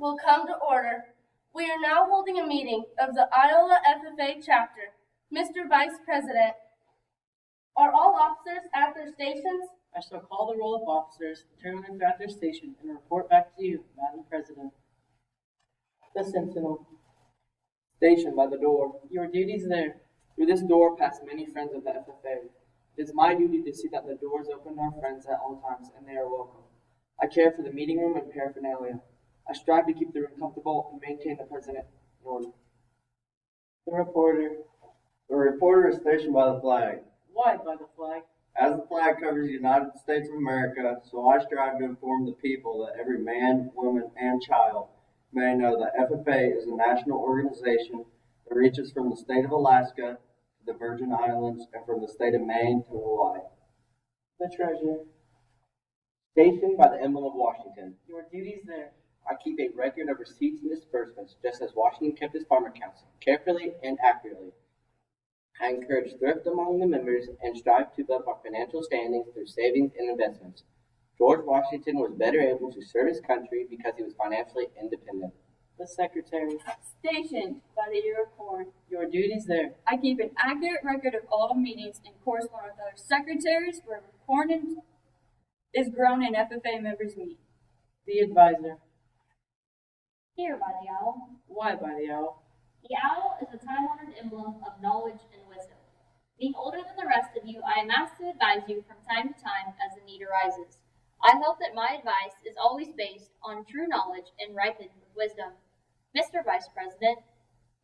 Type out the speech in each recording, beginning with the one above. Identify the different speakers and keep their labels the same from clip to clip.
Speaker 1: will come to order. We are now holding a meeting of the Iola FFA chapter. Mr. Vice President, are all officers at their stations?
Speaker 2: I shall call the roll of officers, determine if they're at their station, and report back to you, Madam President. The Sentinel.
Speaker 3: Station by the door.
Speaker 2: Your duties there.
Speaker 3: Through this door pass many friends of the FFA. It is my duty to see that the doors open to our friends at all times, and they are welcome. I care for the meeting room and paraphernalia. I strive to keep the room comfortable and maintain the president in order.
Speaker 2: The reporter.
Speaker 4: The reporter is stationed by the flag.
Speaker 2: Why by the flag?
Speaker 4: As the flag covers the United States of America, so I strive to inform the people that every man, woman, and child may know that FFA is a national organization that reaches from the state of Alaska to the Virgin Islands and from the state of Maine to Hawaii.
Speaker 2: The treasurer.
Speaker 5: Stationed by the emblem of Washington.
Speaker 2: Your duties there.
Speaker 5: I keep a record of receipts and disbursements, just as Washington kept his farmer council, carefully and accurately. I encourage thrift among the members and strive to build our financial standings through savings and investments. George Washington was better able to serve his country because he was financially independent.
Speaker 2: The secretary.
Speaker 6: Stationed by the year of corn.
Speaker 2: Your duties there.
Speaker 6: I keep an accurate record of all meetings and correspond with other secretaries where corn is grown and FFA members meet.
Speaker 2: The advisor.
Speaker 7: Here by the owl.
Speaker 2: Why by the owl?
Speaker 7: The owl is a time-honored emblem of knowledge and wisdom. Being older than the rest of you, I am asked to advise you from time to time as the need arises. I hope that my advice is always based on true knowledge and ripened with wisdom. Mr. Vice President,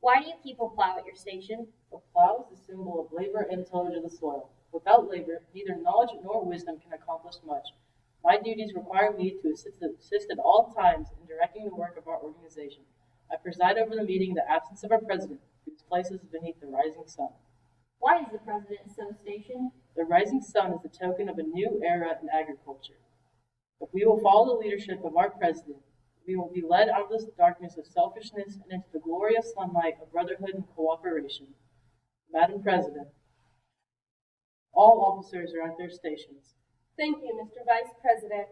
Speaker 7: why do you keep a plow at your station?
Speaker 2: The plow is a symbol of labor and tillage of the soil. Without labor, neither knowledge nor wisdom can accomplish much. My duties require me to assist at all times in directing the work of our organization. I preside over the meeting in the absence of our president, whose place is beneath the rising sun.
Speaker 7: Why is the president so stationed?
Speaker 2: The rising sun is the token of a new era in agriculture. If we will follow the leadership of our president, we will be led out of this darkness of selfishness and into the glorious sunlight of brotherhood and cooperation. Madam President, all officers are at their stations.
Speaker 1: Thank you, Mr. Vice President.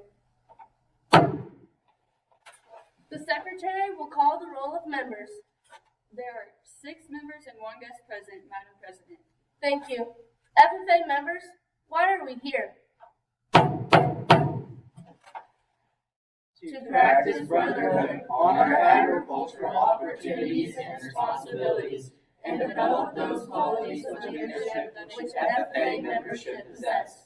Speaker 1: The secretary will call the roll of members.
Speaker 6: There are 6 members and 1 guest present, Madam President.
Speaker 1: Thank you. FFA members, why are we here?
Speaker 3: To practice brotherhood, honor agricultural opportunities and responsibilities, and develop those qualities of leadership which FFA membership possess.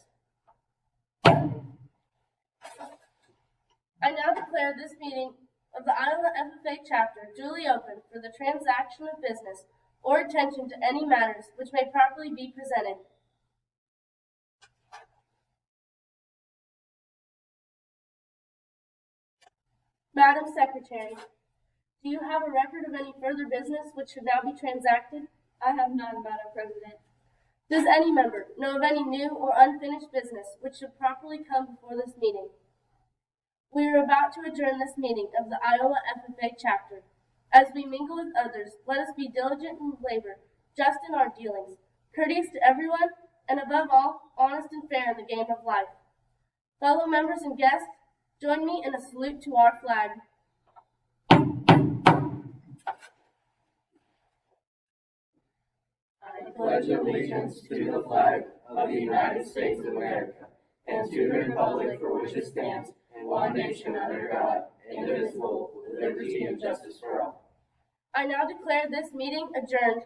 Speaker 1: I now declare this meeting of the Iola FFA chapter duly open for the transaction of business or attention to any matters which may properly be presented. Madam Secretary, do you have a record of any further business which should now be transacted?
Speaker 6: I have none, Madam President.
Speaker 1: Does any member know of any new or unfinished business which should properly come before this meeting? We are about to adjourn this meeting of the Iola FFA chapter. As we mingle with others, let us be diligent in labor, just in our dealings, courteous to everyone, and above all, honest and fair in the game of life. Fellow members and guests, join me in a salute to our flag.
Speaker 3: I pledge allegiance to the flag of the United States of America and to the republic for which it stands, one nation under God, indivisible, with liberty and justice for all.
Speaker 1: I now declare this meeting adjourned.